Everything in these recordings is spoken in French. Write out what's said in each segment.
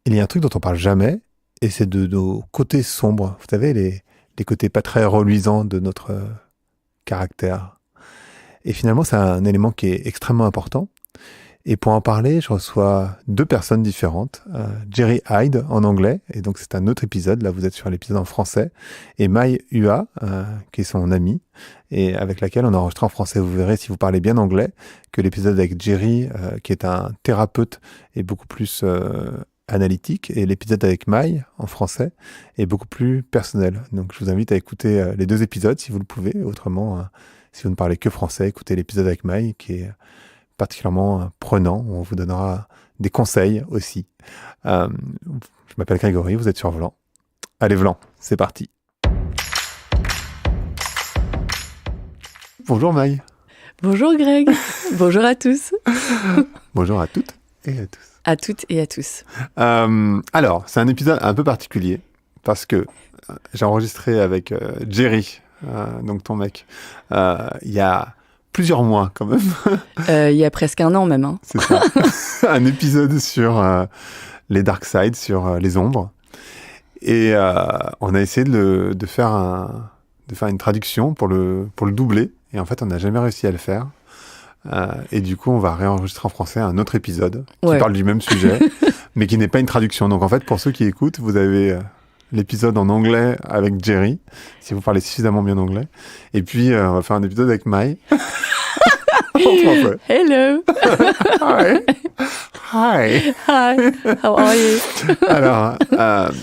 il y a un truc dont on parle jamais, et c'est de nos côtés sombres. Vous savez, les côtés pas très reluisants de notre caractère. Et finalement, c'est un élément qui est extrêmement important. Et pour en parler, je reçois deux personnes différentes. Jerry Hyde en anglais, et donc c'est un autre épisode. Là, vous êtes sur l'épisode en français. Et Mai Hua, qui est son amie, et avec laquelle on a enregistré en français. Vous verrez, si vous parlez bien anglais, que l'épisode avec Jerry, qui est un thérapeute, est beaucoup plus analytique. Et l'épisode avec Mai, en français, est beaucoup plus personnel. Donc, je vous invite à écouter les deux épisodes, si vous le pouvez. Autrement, si vous ne parlez que français, écoutez l'épisode avec Mai, qui est particulièrement prenant, où on vous donnera des conseils aussi. Je m'appelle Grégory, vous êtes sur Vlan. Allez Vlan, c'est parti. Bonjour Maï. Bonjour Greg. Bonjour à tous. Bonjour à toutes et à tous. À toutes et à tous. Alors, c'est un épisode un peu particulier, parce que j'ai enregistré avec Jerry, donc ton mec, il y a plusieurs mois quand même. Il y a presque un an même. Hein. C'est ça. Un épisode sur les dark sides, sur les ombres. Et on a essayé de faire une traduction pour le doubler. Et en fait, on n'a jamais réussi à le faire. Et du coup, on va réenregistrer en français un autre épisode qui parle du même sujet, mais qui n'est pas une traduction. Donc en fait, pour ceux qui écoutent, vous avez l'épisode en anglais avec Jerry, si vous parlez suffisamment bien anglais. Et puis, on va faire un épisode avec Mai. Hello. Hi. Hi. Hi. How are you? Alors,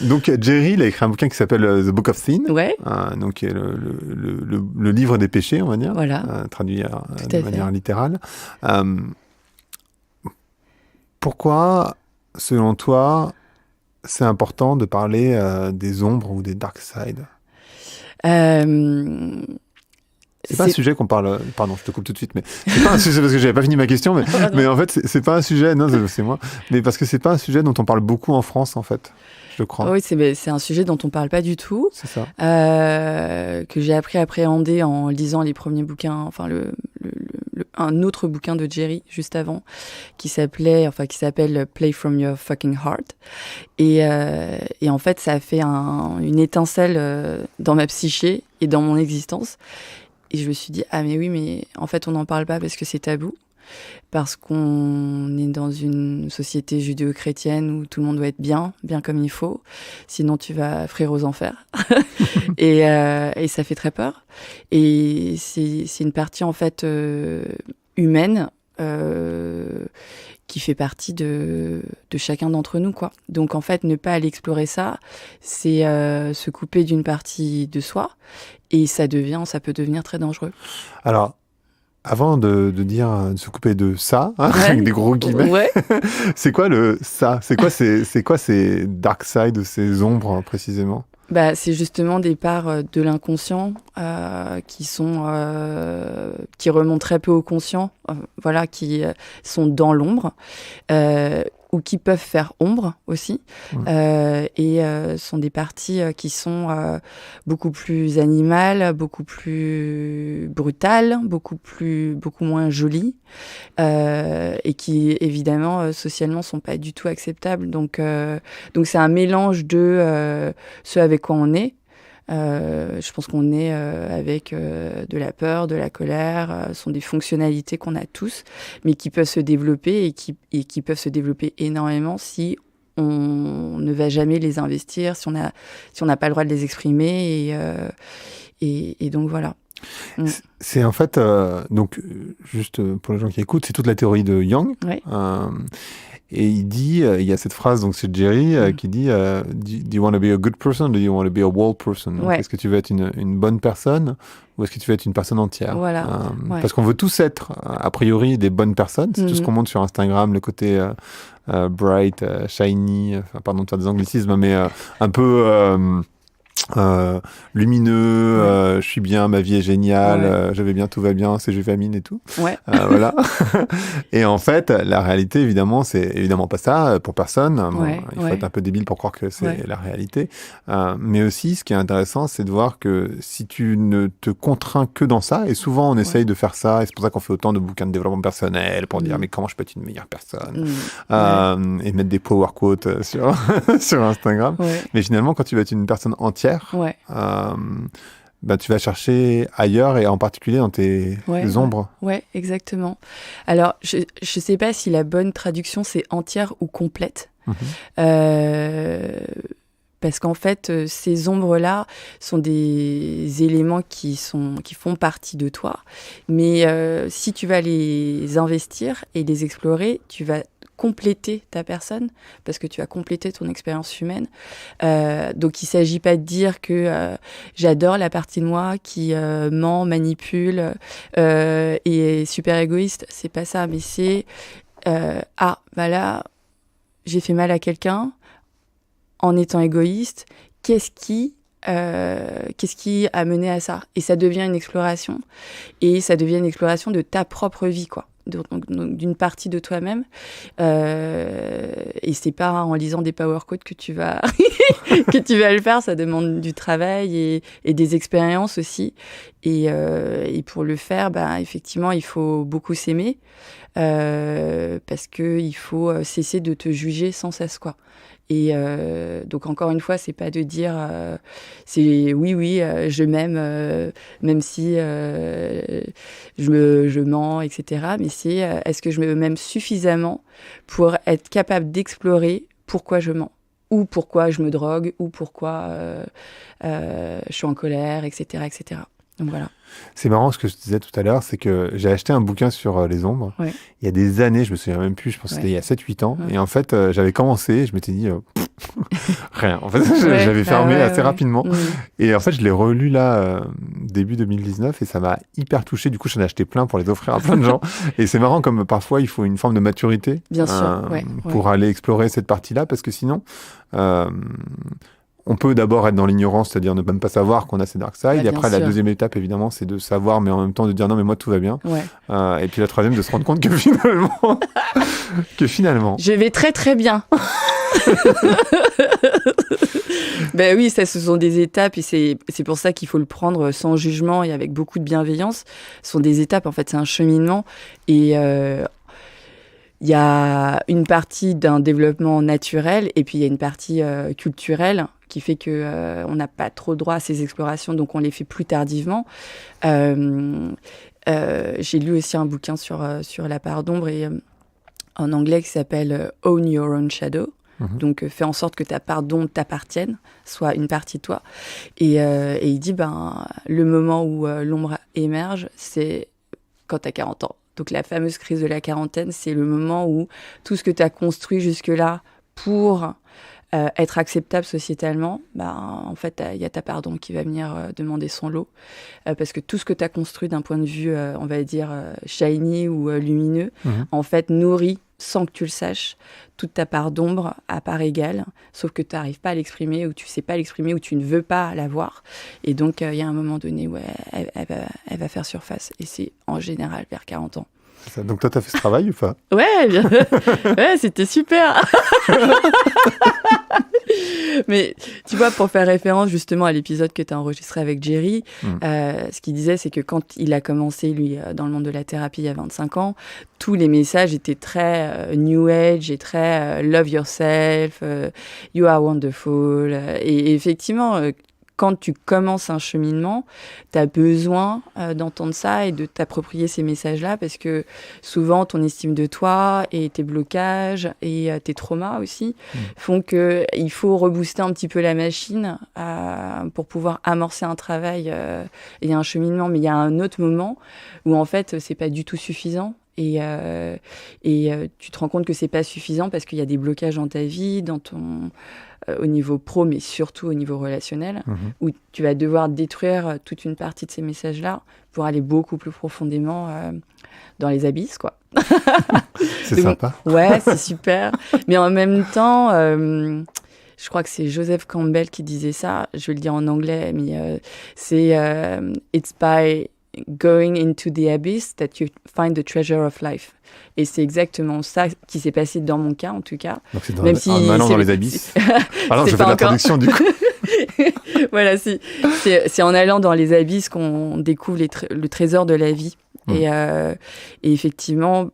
donc Jerry, il a écrit un bouquin qui s'appelle The Book of Sin. Ouais. Donc le livre des péchés, on va dire. Voilà. Traduit de manière littérale. Pourquoi, selon toi, c'est important de parler des ombres ou des dark sides? C'est pas un sujet qu'on parle. Pardon, je te coupe tout de suite, mais c'est pas un sujet parce que j'avais pas fini ma question, mais en fait, c'est pas un sujet. Non, c'est moi. Mais parce que c'est pas un sujet dont on parle beaucoup en France, en fait. Je crois. Oui, c'est un sujet dont on parle pas du tout. C'est ça. Que j'ai appris à appréhender en lisant les premiers bouquins, enfin un autre bouquin de Jerry juste avant, qui s'appelle Play from Your Fucking Heart. Et en fait, ça a fait une étincelle dans ma psyché et dans mon existence. Et je me suis dit, ah mais oui, mais en fait, on n'en parle pas parce que c'est tabou. Parce qu'on est dans une société judéo-chrétienne où tout le monde doit être bien comme il faut. Sinon, tu vas frire aux enfers. et ça fait très peur. Et c'est une partie, en fait, humaine qui fait partie de chacun d'entre nous, quoi. Donc, en fait, ne pas aller explorer ça, c'est se couper d'une partie de soi. Et ça peut devenir très dangereux. Alors, avant de dire de se couper de ça, avec des gros guillemets, c'est quoi ça? C'est quoi ces dark sides, ces ombres précisément? C'est justement des parts de l'inconscient qui remontent très peu au conscient, qui sont dans l'ombre. Ou qui peuvent faire ombre aussi, et sont des parties qui sont beaucoup plus animales, beaucoup plus brutales, beaucoup moins jolies, et qui évidemment socialement sont pas du tout acceptables. Donc c'est un mélange de ce avec quoi on est. Je pense qu'on est avec de la peur, de la colère, sont des fonctionnalités qu'on a tous, mais qui peuvent se développer et qui peuvent se développer énormément si on ne va jamais les investir, si on n'a pas le droit de les exprimer, et donc voilà. C'est en fait, donc juste pour les gens qui écoutent, c'est toute la théorie de Jung. Ouais. Et il dit, il y a cette phrase, donc c'est Jerry qui dit do you want to be a good person or do you want to be a whole person? Donc, est-ce que tu veux être une bonne personne ou est-ce que tu veux être une personne entière? Voilà. Parce qu'on veut tous être, a priori, des bonnes personnes. C'est tout ce qu'on montre sur Instagram, le côté bright, shiny, pardon de faire des anglicismes, mais un peu lumineux, je suis bien, ma vie est géniale, Ouais. je vais bien, tout va bien, c'est Juvamine et tout. Ouais. Voilà. Et en fait, la réalité, évidemment, c'est évidemment pas ça pour personne. Bon, Ouais. il faut être Ouais. un peu débile pour croire que c'est Ouais. la réalité. Mais aussi, ce qui est intéressant, c'est de voir que si tu ne te contrains que dans ça, et souvent on Ouais. essaye de faire ça, et c'est pour ça qu'on fait autant de bouquins de développement personnel pour dire Mm. mais comment je peux être une meilleure personne, Ouais. et mettre des power quotes sur sur Instagram. Ouais. Mais finalement, quand tu vas être une personne entière, Ouais. bah, tu vas chercher ailleurs et en particulier dans tes Ouais. ombres. Ouais, exactement. Alors, je sais pas si la bonne traduction c'est entière ou complète. Mhm. Euh, Parce qu'en fait, ces ombres-là sont des éléments qui font partie de toi. Mais si tu vas les investir et les explorer, tu vas compléter ta personne parce que tu vas compléter ton expérience humaine. Donc, il ne s'agit pas de dire que j'adore la partie de moi qui ment, manipule et est super égoïste. C'est pas ça, mais c'est bah là, j'ai fait mal à quelqu'un en étant égoïste, qu'est-ce qui a mené à ça? Et ça devient une exploration. Et ça devient une exploration de ta propre vie, quoi. Donc, d'une partie de toi-même. Et c'est pas en lisant des power quotes que tu vas, que tu vas le faire. Ça demande du travail et des expériences aussi. Et pour le faire, bah, effectivement, il faut beaucoup s'aimer. Parce qu'il faut cesser de te juger sans cesse, quoi. Et donc encore une fois, c'est pas de dire c'est oui, je m'aime même si je mens, etc. Mais c'est est-ce que je m'aime suffisamment pour être capable d'explorer pourquoi je mens ou pourquoi je me drogue ou pourquoi je suis en colère, etc., etc. Donc voilà. C'est marrant ce que je disais tout à l'heure, c'est que j'ai acheté un bouquin sur les ombres. Ouais. Il y a des années, je me souviens même plus, je pense que c'était il y a 7-8 ans. Et en fait, j'avais commencé, je m'étais dit, rien. En fait, j'avais fermé assez rapidement. Et en fait, je l'ai relu là, début 2019, et ça m'a hyper touché. Du coup, j'en ai acheté plein pour les offrir à plein de gens. Et c'est marrant comme parfois, il faut une forme de maturité Bien sûr, pour aller explorer cette partie-là, parce que sinon... on peut d'abord être dans l'ignorance, c'est-à-dire ne même pas savoir qu'on a ces dark side. Et après, la deuxième étape, évidemment, c'est de savoir, mais en même temps de dire non, mais moi, tout va bien. Ouais. Et puis la troisième, de se rendre compte que finalement... Je vais très, très bien. Ben oui, ça, ce sont des étapes et c'est pour ça qu'il faut le prendre sans jugement et avec beaucoup de bienveillance. Ce sont des étapes, en fait, c'est un cheminement. Et il y a une partie d'un développement naturel et puis il y a une partie culturelle qui fait que on n'a pas trop droit à ces explorations, donc on les fait plus tardivement. J'ai lu aussi un bouquin sur la part d'ombre et en anglais qui s'appelle Own Your Own Shadow. Donc, fais en sorte que ta part d'ombre t'appartienne, soit une partie de toi. Et il dit, le moment où l'ombre émerge, c'est quand tu as 40 ans. Donc, la fameuse crise de la quarantaine, c'est le moment où tout ce que tu as construit jusque-là pour être acceptable sociétalement, en fait, il y a ta part d'ombre qui va venir demander son lot. Parce que tout ce que tu as construit d'un point de vue, on va dire, shiny ou lumineux, en fait, nourrit sans que tu le saches, toute ta part d'ombre à part égale, sauf que tu n'arrives pas à l'exprimer, ou tu ne sais pas l'exprimer, ou tu ne veux pas l'avoir. Et donc, il y a un moment donné où elle va faire surface. Et c'est en général vers 40 ans. Donc toi, tu as fait ce travail ou pas? Ouais, bien. Ouais, c'était super. Mais tu vois, pour faire référence justement à l'épisode que tu as enregistré avec Jerry, ce qu'il disait, c'est que quand il a commencé, lui, dans le monde de la thérapie il y a 25 ans, tous les messages étaient très New Age et très Love yourself, you are wonderful. Et effectivement, quand tu commences un cheminement, tu as besoin d'entendre ça et de t'approprier ces messages-là parce que souvent, ton estime de toi et tes blocages et tes traumas aussi font qu'il faut rebooster un petit peu la machine pour pouvoir amorcer un travail et un cheminement. Mais il y a un autre moment où, en fait, c'est pas du tout suffisant. Et tu te rends compte que c'est pas suffisant parce qu'il y a des blocages dans ta vie, au niveau pro, mais surtout au niveau relationnel, où tu vas devoir détruire toute une partie de ces messages-là pour aller beaucoup plus profondément dans les abysses, quoi. C'est sympa. Ouais, c'est super. Mais en même temps, je crois que c'est Joseph Campbell qui disait ça, je vais le dire en anglais, mais c'est It's by going into the abyss that you find the treasure of life. Et c'est exactement ça qui s'est passé dans mon cas, en tout cas. Donc c'est en allant dans les abysses. Pardon, je fais la traduction du coup. Voilà, c'est en allant dans les abysses qu'on découvre le trésor de la vie. Et effectivement,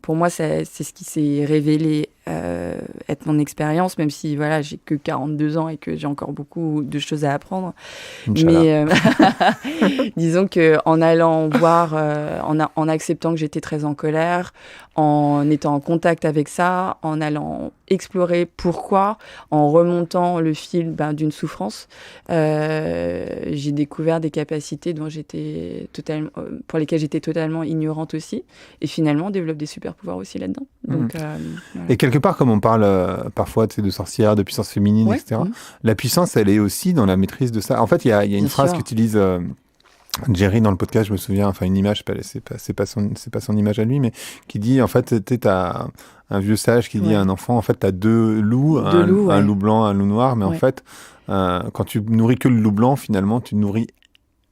pour moi, c'est ce qui s'est révélé être mon expérience, même si voilà, j'ai que 42 ans et que j'ai encore beaucoup de choses à apprendre. Inch'Allah. Mais disons qu'en allant voir, en acceptant que j'étais très en colère, en étant en contact avec ça, en allant explorer pourquoi, en remontant le fil d'une souffrance, j'ai découvert des capacités dont pour lesquelles j'étais totalement ignorante aussi, et finalement on développe des super pouvoirs aussi là-dedans. Donc, voilà. Et quelque part, comme on parle parfois de sorcières, de puissance féminine, etc., la puissance, elle est aussi dans la maîtrise de ça. En fait, il y a une phrase qu'utilise Jerry dans le podcast, je me souviens, enfin une image, c'est pas son image à lui, mais qui dit, en fait, t'as un vieux sage qui dit à un enfant, en fait, t'as deux loups, un loup blanc, un loup noir, mais en fait, quand tu nourris que le loup blanc, finalement, tu nourris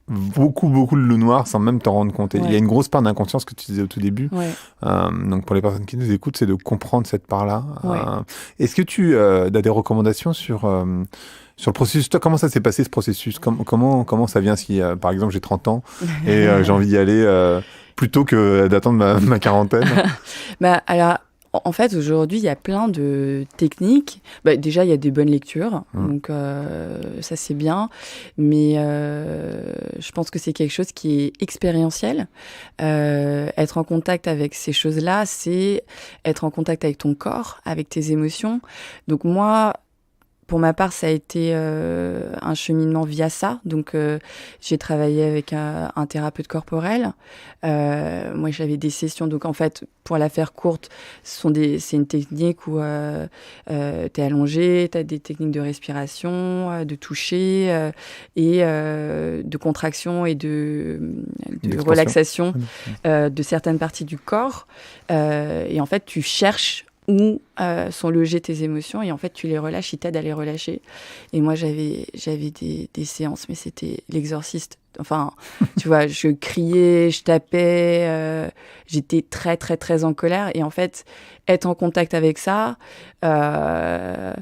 beaucoup le loup noir sans même t'en rendre compte. Il y a une grosse part d'inconscience que tu disais au tout début. Donc pour les personnes qui nous écoutent, c'est de comprendre cette part-là. Est-ce que tu as des recommandations sur le processus? Toi, comment ça s'est passé ce processus? Comment ça vient si, par exemple, j'ai 30 ans et j'ai envie d'y aller plutôt que d'attendre ma quarantaine? Alors, en fait, aujourd'hui, il y a plein de techniques. Déjà, il y a des bonnes lectures, donc ça, c'est bien. Mais je pense que c'est quelque chose qui est expérientiel. Être en contact avec ces choses-là, c'est être en contact avec ton corps, avec tes émotions. Donc moi, pour ma part, ça a été un cheminement via ça. Donc, j'ai travaillé avec un thérapeute corporel. Moi, j'avais des sessions. Donc, en fait, pour la faire courte, c'est une technique où t'es allongé, t'as des techniques de respiration, de toucher et de contraction et de relaxation de certaines parties du corps. Et en fait, tu cherches où sont logées tes émotions et en fait tu les relâches, ils t'aident à les relâcher. Et moi j'avais des séances, mais c'était l'exorciste. Enfin, tu vois, je criais, je tapais, j'étais très très très en colère et en fait être en contact avec ça, c'est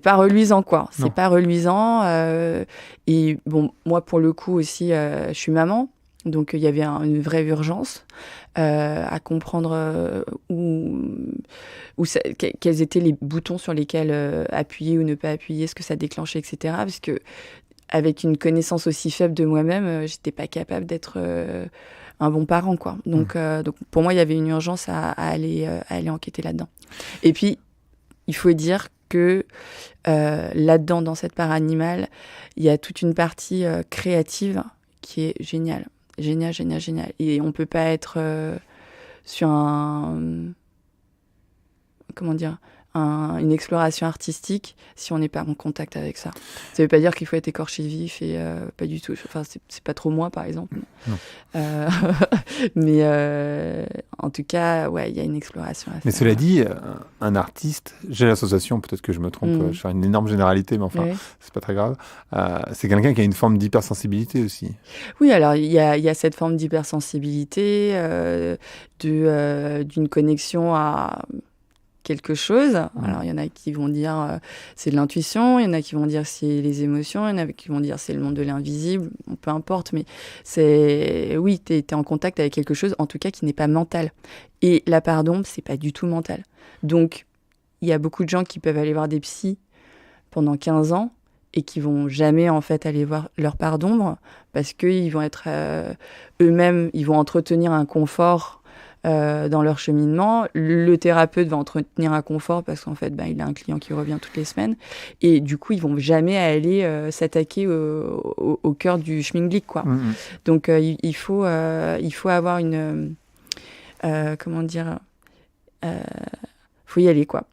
pas reluisant quoi. C'est pas reluisant. Et bon, moi pour le coup aussi, je suis maman. Donc, il y avait une vraie urgence à comprendre quels étaient les boutons sur lesquels appuyer ou ne pas appuyer, ce que ça déclenchait, etc. Parce que, avec une connaissance aussi faible de moi-même, j'étais pas capable d'être un bon parent, quoi. Donc, pour moi, il y avait une urgence à aller enquêter là-dedans. Et puis, il faut dire que là-dedans, dans cette part animale, il y a toute une partie créative qui est géniale. Génial. Et on peut pas être sur une exploration artistique si on n'est pas en contact avec ça. Ça veut pas dire qu'il faut être écorché vif et pas du tout. Enfin, c'est pas trop moi, par exemple. Mais en tout cas, il y a une exploration à faire. Mais cela dit, un artiste, j'ai l'association, peut-être que je me trompe, je fais une énorme généralité, mais enfin, c'est pas très grave. C'est quelqu'un qui a une forme d'hypersensibilité aussi. Oui, alors il y a cette forme d'hypersensibilité, d'une connexion à quelque chose. Alors, il y en a qui vont dire c'est de l'intuition, il y en a qui vont dire c'est les émotions, il y en a qui vont dire c'est le monde de l'invisible, peu importe, mais oui, t'es en contact avec quelque chose, en tout cas, qui n'est pas mental. Et la part d'ombre, c'est pas du tout mental. Donc, il y a beaucoup de gens qui peuvent aller voir des psys pendant 15 ans et qui vont jamais, en fait, aller voir leur part d'ombre parce qu'ils vont être eux-mêmes, ils vont entretenir un confort dans leur cheminement. Le thérapeute va entretenir un confort parce qu'en fait, il a un client qui revient toutes les semaines. Et du coup, ils vont jamais aller s'attaquer au cœur du schminglik, quoi. Donc, il faut avoir une... faut y aller, quoi.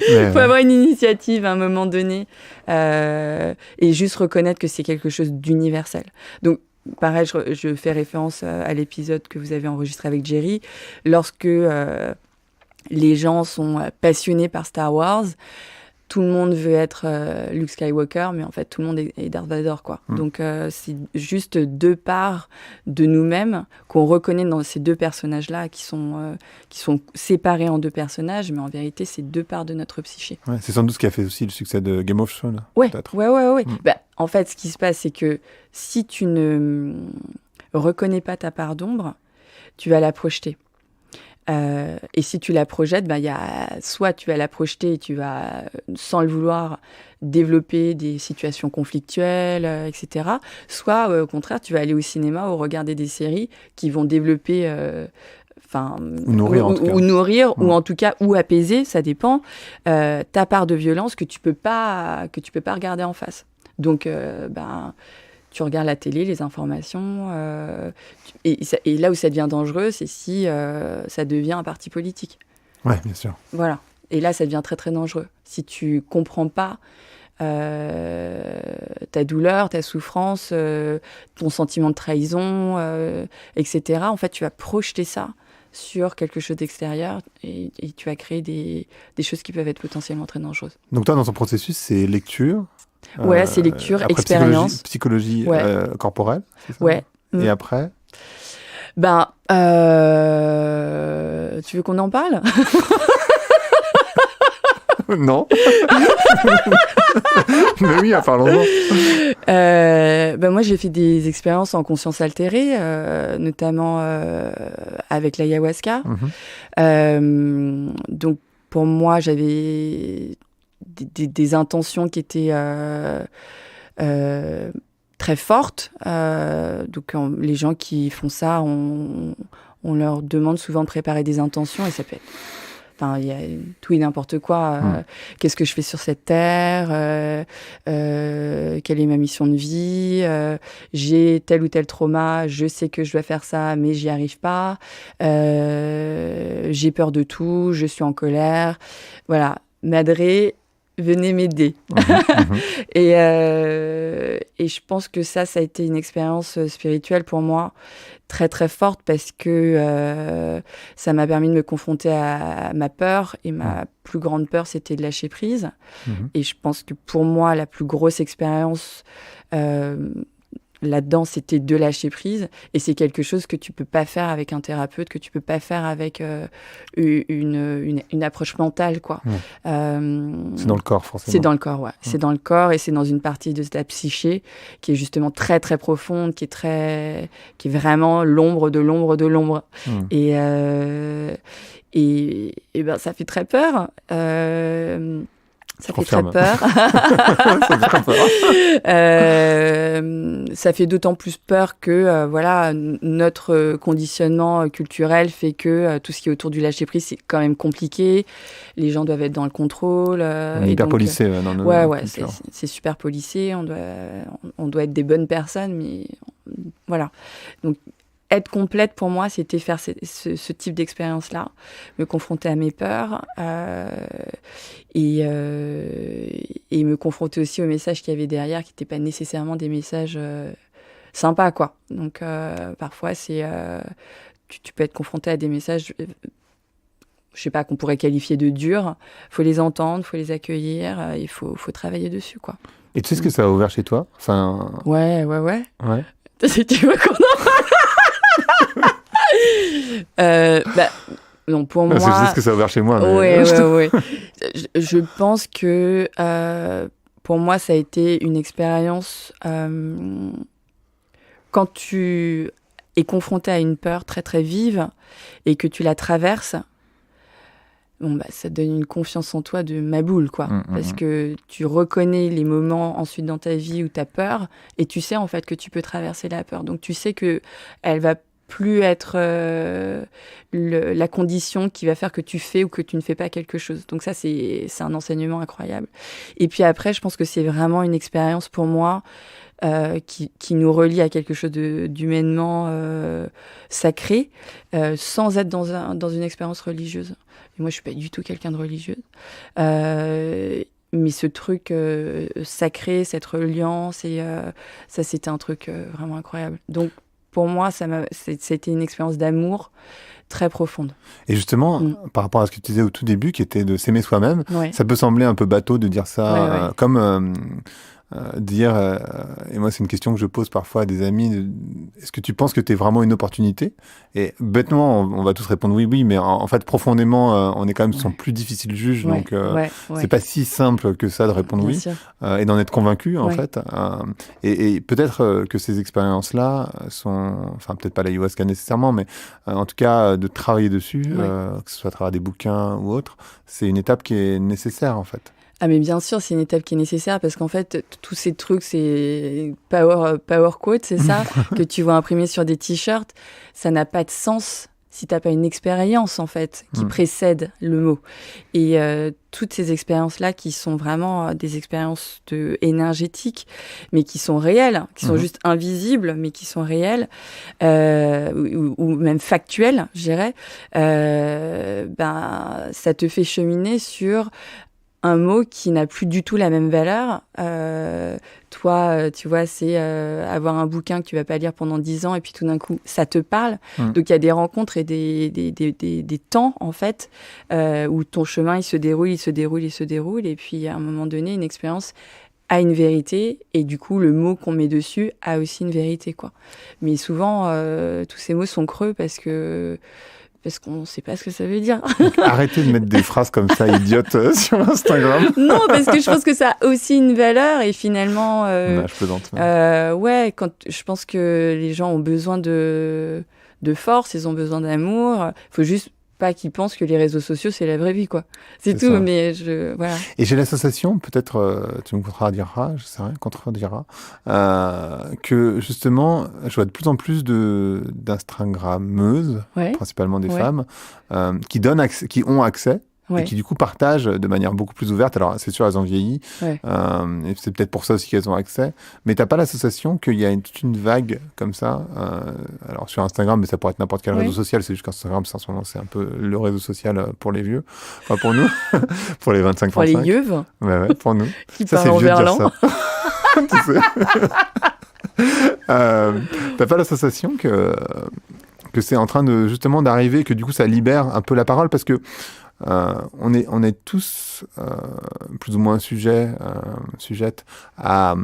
Il faut avoir une initiative à un moment donné et juste reconnaître que c'est quelque chose d'universel. Donc, pareil, je fais référence à l'épisode que vous avez enregistré avec Jerry. Lorsque les gens sont passionnés par Star Wars. Tout le monde veut être Luke Skywalker, mais en fait, tout le monde est Darth Vader, quoi. Donc, c'est juste deux parts de nous-mêmes qu'on reconnaît dans ces deux personnages-là, qui sont séparés en deux personnages, mais en vérité, c'est deux parts de notre psyché. Ouais, c'est sans doute ce qui a fait aussi le succès de Game of Thrones, Ouais, peut-être. ouais. Bah, en fait, ce qui se passe, c'est que si tu ne reconnais pas ta part d'ombre, tu vas la projeter. Et si tu la projettes, soit tu vas la projeter et tu vas, sans le vouloir, développer des situations conflictuelles, etc. Soit, au contraire, tu vas aller au cinéma ou regarder des séries qui vont développer, ou nourrir, ou en tout cas, ou apaiser, ça dépend, ta part de violence que tu peux pas regarder en face. Donc, tu regardes la télé, les informations, et là où ça devient dangereux, c'est si ça devient un parti politique. Ouais, bien sûr. Voilà. Et là, ça devient très, très dangereux. Si tu comprends pas ta douleur, ta souffrance, ton sentiment de trahison, etc., en fait, tu vas projeter ça sur quelque chose d'extérieur et tu vas créer des choses qui peuvent être potentiellement très dangereuses. Donc toi, dans ton processus, c'est lecture. Ouais, c'est lecture, expérience. Psychologie corporelle, c'est ça? Ouais. Et après? Tu veux qu'on en parle? Non. Mais oui, parlons-en. Moi, j'ai fait des expériences en conscience altérée, notamment avec l'ayahuasca. Donc, pour moi, j'avais des intentions qui étaient très fortes. Donc, les gens qui font ça, on leur demande souvent de préparer des intentions et ça peut être... Enfin, il y a tout et n'importe quoi. Qu'est-ce que je fais sur cette terre? Quelle est ma mission de vie? J'ai tel ou tel trauma. Je sais que je dois faire ça, mais j'y arrive pas. J'ai peur de tout. Je suis en colère. Voilà. Madré, venez m'aider. Et je pense que ça a été une expérience spirituelle pour moi très très forte parce que ça m'a permis de me confronter à ma peur et ma plus grande peur c'était de lâcher prise. Et je pense que pour moi la plus grosse expérience là-dedans, c'était de lâcher prise. Et c'est quelque chose que tu peux pas faire avec un thérapeute, que tu peux pas faire avec une approche mentale, quoi. C'est dans le corps, forcément. C'est dans le corps, ouais. C'est dans le corps et c'est dans une partie de ta psyché qui est justement très, très profonde, qui est vraiment l'ombre de l'ombre de l'ombre. Et ça fait très peur. Ça fait très peur. Ça fait d'autant plus peur que notre conditionnement culturel fait que tout ce qui est autour du lâcher-prise, c'est quand même compliqué. Les gens doivent être dans le contrôle. On est hyper policé dans notre culture. C'est super policé. On doit être des bonnes personnes, mais voilà. Donc, être complète, pour moi, c'était faire ce type d'expérience-là, me confronter à mes peurs et me confronter aussi aux messages qu'il y avait derrière, qui n'étaient pas nécessairement des messages sympas, quoi. Donc, parfois, tu peux être confronté à des messages, je sais pas, qu'on pourrait qualifier de durs. Il faut les entendre, il faut les accueillir, il faut travailler dessus, quoi. Et tu sais ce que ça a ouvert chez toi? Ouais. Tu veux qu'on en parle? Non, pour moi... Je sais ce que ça a ouvert chez moi. Mais... Ouais. Je pense que pour moi, ça a été une expérience... quand tu es confronté à une peur très, très vive et que tu la traverses, ça te donne une confiance en toi de maboule, quoi. Parce que tu reconnais les moments ensuite dans ta vie où tu as peur et tu sais en fait que tu peux traverser la peur. Donc tu sais que elle va plus être la condition qui va faire que tu fais ou que tu ne fais pas quelque chose. Donc ça, c'est un enseignement incroyable. Et puis après, je pense que c'est vraiment une expérience pour moi qui nous relie à quelque chose d'humainement sacré, sans être dans une expérience religieuse. Et moi, je suis pas du tout quelqu'un de religieuse. Mais ce truc sacré, cette reliance, ça, c'était un truc vraiment incroyable. Donc, pour moi, c'était une expérience d'amour, très profonde. Et justement, par rapport à ce que tu disais au tout début, qui était de s'aimer soi-même, ça peut sembler un peu bateau de dire ça, comme dire, et moi c'est une question que je pose parfois à des amis, est-ce que tu penses que tu es vraiment une opportunité? Et bêtement, on va tous répondre oui, mais en fait profondément, on est quand même son plus difficile juge, donc c'est pas si simple que ça de répondre Bien oui, sûr. et d'en être convaincu en fait. Et peut-être que ces expériences-là sont, enfin peut-être pas l'ayahuasca nécessairement, mais en tout cas de travailler dessus, que ce soit à travers des bouquins ou autre, c'est une étape qui est nécessaire en fait. Ah mais bien sûr, c'est une étape qui est nécessaire parce qu'en fait, tous ces trucs, c'est power quote, c'est ça, que tu vois imprimés sur des t-shirts, ça n'a pas de sens si t'as pas une expérience en fait qui précède le mot. Et toutes ces expériences-là qui sont vraiment des expériences énergétiques, mais qui sont réelles, qui sont juste invisibles, mais qui sont réelles, ou même factuelles, je dirais, ça te fait cheminer sur un mot qui n'a plus du tout la même valeur. Toi, tu vois, c'est avoir un bouquin que tu vas pas lire pendant 10 ans et puis tout d'un coup, ça te parle. Donc, il y a des rencontres et des temps, en fait, où ton chemin, il se déroule. Et puis, à un moment donné, une expérience a une vérité et du coup, le mot qu'on met dessus a aussi une vérité, quoi. Mais souvent, tous ces mots sont creux parce qu'on ne sait pas ce que ça veut dire. Donc, arrêtez de mettre des phrases comme ça idiotes sur Instagram. Non, parce que je pense que ça a aussi une valeur et finalement... je plaisante. Quand je pense que les gens ont besoin de force, ils ont besoin d'amour. Il faut juste pas qu'ils pensent que les réseaux sociaux, c'est la vraie vie, quoi. C'est tout, ça. Mais voilà. Et j'ai l'association, peut-être, tu me contrediras, je sais rien, que justement, je vois de plus en plus d'Instagrammeuses, principalement des femmes, qui ont accès, et qui du coup partagent de manière beaucoup plus ouverte. Alors c'est sûr, elles ont vieilli, et c'est peut-être pour ça aussi qu'elles ont accès, mais t'as pas l'association qu'il y a toute une vague comme ça, alors sur Instagram, mais ça pourrait être n'importe quel réseau social, c'est juste qu'Instagram, en ce moment, c'est un peu le réseau social pour les vieux, enfin pour nous, pour les 25-35. Pour les yeuves. Ouais, pour nous. Qui ça, c'est vieux de dire ça. Tu sais. T'as pas l'association que c'est en train de justement d'arriver, que du coup ça libère un peu la parole, parce que on est tous plus ou moins sujettes à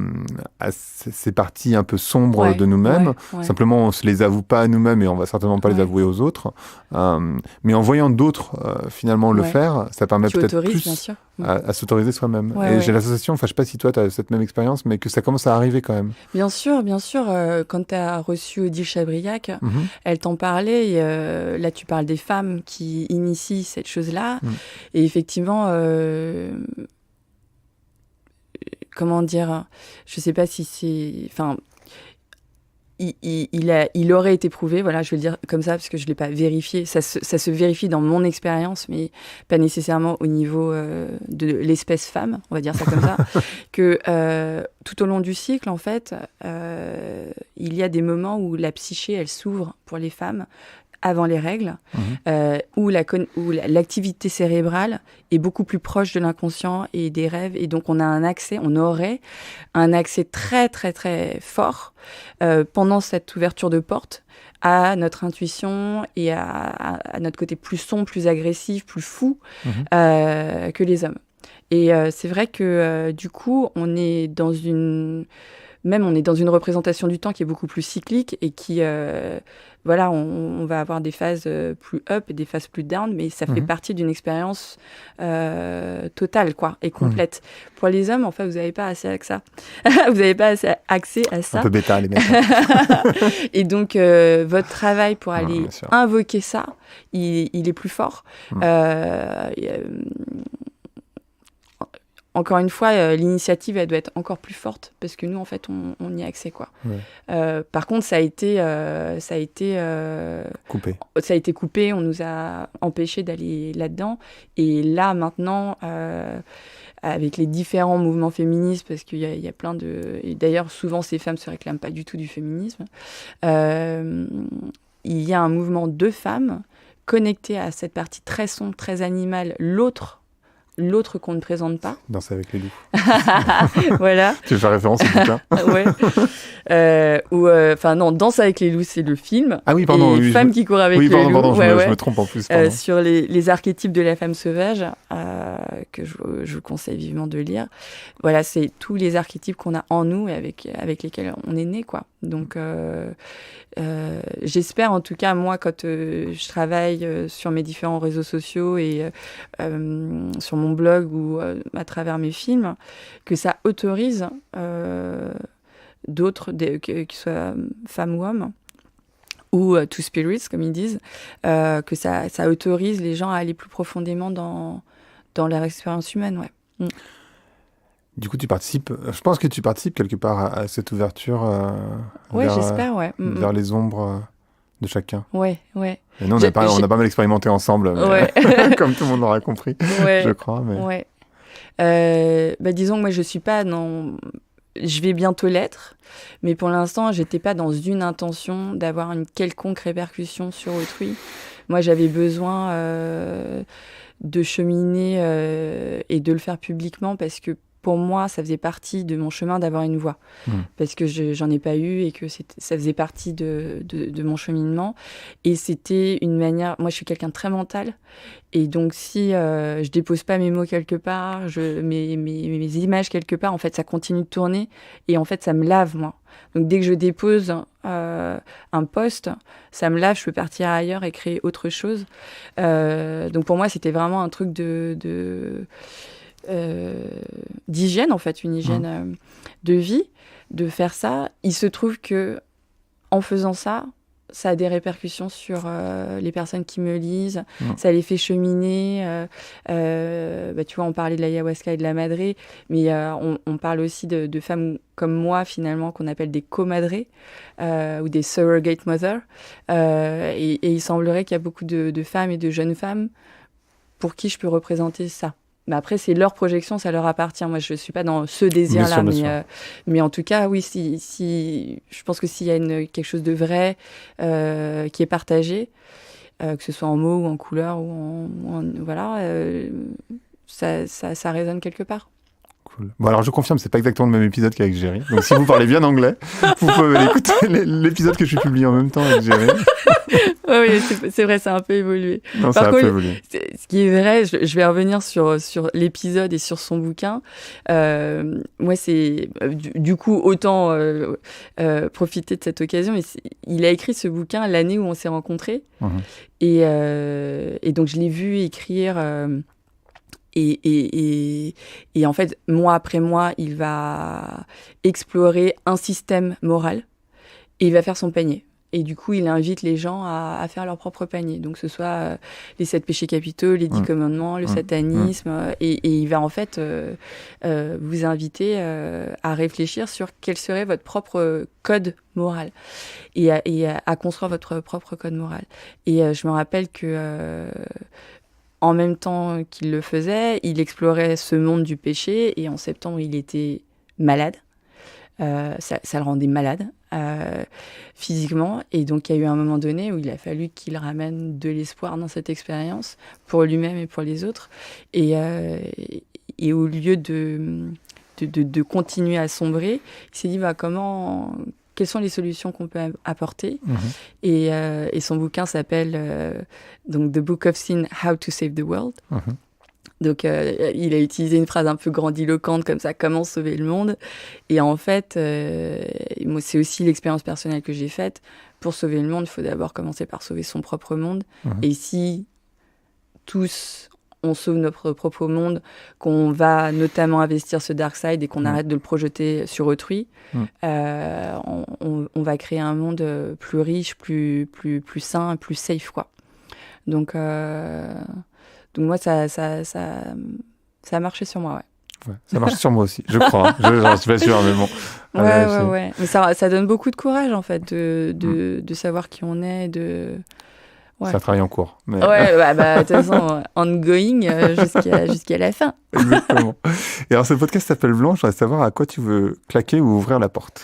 ces parties un peu sombres de nous-mêmes. Simplement, on se les avoue pas à nous-mêmes et on va certainement pas les avouer aux autres. Mais en voyant d'autres finalement le faire, ça permet peut-être plus à s'autoriser soi-même. Et j'ai l'association, enfin je sais pas si toi tu as cette même expérience, mais que ça commence à arriver quand même. Bien sûr. Quand tu as reçu Odile Chabriac, elle t'en parlait. Et, là, tu parles des femmes qui initient cette chose-là. Et effectivement, comment dire, je sais pas si c'est... Enfin, il aurait été prouvé, voilà, je vais le dire comme ça parce que je l'ai pas vérifié. Ça se vérifie dans mon expérience, mais pas nécessairement au niveau de l'espèce femme, on va dire ça comme ça, que tout au long du cycle, en fait, il y a des moments où la psyché, elle s'ouvre pour les femmes avant les règles, où l'activité cérébrale est beaucoup plus proche de l'inconscient et des rêves, et donc on aurait un accès très très très fort pendant cette ouverture de porte à notre intuition et à notre côté plus sombre, plus agressif, plus fou que les hommes. Et c'est vrai que du coup, on est dans une représentation du temps qui est beaucoup plus cyclique et qui, on va avoir des phases plus up et des phases plus down, mais ça fait partie d'une expérience totale, quoi, et complète. Pour les hommes, en fait, vous n'avez pas assez accès à ça. Vous n'avez pas assez accès à ça. Un peu bêta, les mecs. Et donc, votre travail pour aller invoquer ça, il est plus fort. Encore une fois, l'initiative, elle doit être encore plus forte parce que nous, en fait, on y a accès, quoi. Par contre, ça a été coupé. Ça a été coupé. On nous a empêchés d'aller là-dedans. Et là, maintenant, avec les différents mouvements féministes, parce qu'il y a plein de... Et d'ailleurs, souvent, ces femmes se réclament pas du tout du féminisme. Il y a un mouvement de femmes connectées à cette partie très sombre, très animale, l'autre l'autre qu'on ne présente pas. Danser avec les loups. Voilà. Tu fais référence au bouquin. Ouais. Non, Danse avec les loups, c'est le film. Ah oui, pardon. Et Femme qui court avec les loups. Pardon, je me trompe en plus. Sur les archétypes de la femme sauvage, que je vous conseille vivement de lire. Voilà, c'est tous les archétypes qu'on a en nous et avec lesquels on est né, quoi. Donc, j'espère, en tout cas, moi, quand je travaille sur mes différents réseaux sociaux et sur mon blog ou à travers mes films, que ça autorise d'autres, qu'ils soient femmes ou hommes, ou two spirits, comme ils disent, que ça autorise les gens à aller plus profondément dans leur expérience humaine, ouais. Du coup, tu participes, je pense que tu participes quelque part à cette ouverture j'espère, ouais. Vers les ombres de chacun. Ouais. Et nous, on a pas mal expérimenté ensemble, comme tout le monde l'aura compris, je crois. Mais... Ouais. Disons que moi, je suis pas dans... Je vais bientôt l'être, mais pour l'instant, j'étais pas dans une intention d'avoir une quelconque répercussion sur autrui. Moi, j'avais besoin de cheminer et de le faire publiquement parce que pour moi, ça faisait partie de mon chemin d'avoir une voix. Parce que j'en ai pas eu et que ça faisait partie de mon cheminement. Et c'était une manière... Moi, je suis quelqu'un de très mental. Et donc, si je dépose pas mes mots quelque part, mes images quelque part, en fait, ça continue de tourner. Et en fait, ça me lave, moi. Donc, dès que je dépose un post, ça me lave, je peux partir ailleurs et créer autre chose. Donc, pour moi, c'était vraiment un truc d'hygiène, en fait, une hygiène de vie, de faire ça. Il se trouve que en faisant ça, ça a des répercussions sur les personnes qui me lisent, ça les fait cheminer. Tu vois, on parlait de l'ayahuasca et de la madré, mais on parle aussi de femmes comme moi, finalement, qu'on appelle des comadrées ou des surrogate mothers. Et il semblerait qu'il y a beaucoup de femmes et de jeunes femmes pour qui je peux représenter ça. Mais après, c'est leur projection, ça leur appartient. Moi, je ne suis pas dans ce désir-là. Mais en tout cas, oui, je pense que s'il y a quelque chose de vrai qui est partagé, que ce soit en mots ou en couleurs, ça résonne quelque part. Cool. Bon, alors je confirme, c'est pas exactement le même épisode qu'avec Géry. Donc si vous parlez bien anglais, vous pouvez écouter l'épisode que je suis publié en même temps avec Géry. Oui, c'est vrai, ça a un peu évolué. Non, ça a un peu évolué. Ce qui est vrai, je vais revenir sur l'épisode et sur son bouquin. Moi, c'est du coup autant profiter de cette occasion. Mais il a écrit ce bouquin l'année où on s'est rencontrés. Et donc, je l'ai vu écrire... Et en fait, mois après mois, il va explorer un système moral et il va faire son panier. Et du coup, il invite les gens à faire leur propre panier. Donc, ce soit les 7 péchés capitaux, les 10 commandements, le satanisme. Et il va en fait vous inviter à réfléchir sur quel serait votre propre code moral et à construire votre propre code moral. Et je me rappelle que... en même temps qu'il le faisait, il explorait ce monde du péché et en septembre, il était malade. Ça le rendait malade physiquement. Et donc, il y a eu un moment donné où il a fallu qu'il ramène de l'espoir dans cette expérience pour lui-même et pour les autres. Et au lieu de continuer à sombrer, il s'est dit quelles sont les solutions qu'on peut apporter. Et son bouquin s'appelle donc The Book of Sin, How to Save the World. Donc, il a utilisé une phrase un peu grandiloquente comme ça, comment sauver le monde. Et en fait, moi, c'est aussi l'expérience personnelle que j'ai faite. Pour sauver le monde, il faut d'abord commencer par sauver son propre monde. Et si tous... on sauve notre propre monde, qu'on va notamment investir ce dark side et qu'on arrête de le projeter sur autrui, on va créer un monde plus riche, plus sain, plus safe, quoi. Donc moi, ça a marché sur moi, ouais. Ça a marché sur moi aussi, je crois. Je suis pas sûr, mais bon. Ouais. Mais ça donne beaucoup de courage, en fait, de savoir qui on est, Ouais. Ça travaille en cours. Mais... Ouais, de toute façon, ongoing jusqu'à la fin. Exactement. Et alors, ce podcast s'appelle Blanc. Je voudrais savoir à quoi tu veux claquer ou ouvrir la porte.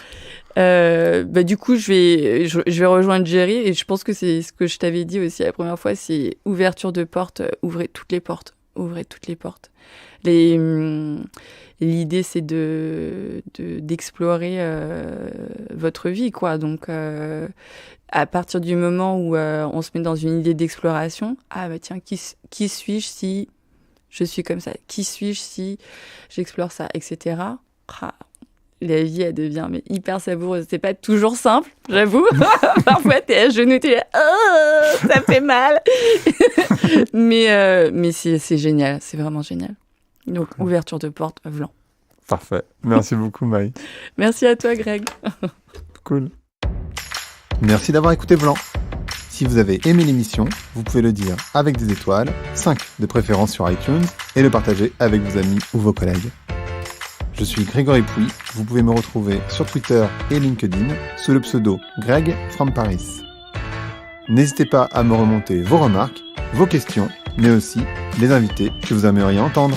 Du coup, je vais rejoindre Géry et je pense que c'est ce que je t'avais dit aussi la première fois, c'est ouverture de porte, ouvrez toutes les portes. L'idée, c'est d'explorer votre vie, quoi. Donc, à partir du moment où on se met dans une idée d'exploration, ah bah tiens, qui suis-je si je suis comme ça? Qui suis-je si j'explore ça, etc. Ah, la vie, elle devient hyper savoureuse. C'est pas toujours simple, j'avoue. Parfois, t'es à genoux, t'es là, oh, ça fait mal. mais c'est génial, c'est vraiment génial. Donc, ouverture de porte, Vlan. Parfait. Merci beaucoup, Maï. Merci à toi, Greg. Cool. Merci d'avoir écouté Vlan. Si vous avez aimé l'émission, vous pouvez le dire avec des étoiles, 5 de préférence sur iTunes, et le partager avec vos amis ou vos collègues. Je suis Grégory Pouy, vous pouvez me retrouver sur Twitter et LinkedIn sous le pseudo Greg from Paris. N'hésitez pas à me remonter vos remarques, vos questions, mais aussi les invités que vous aimeriez entendre.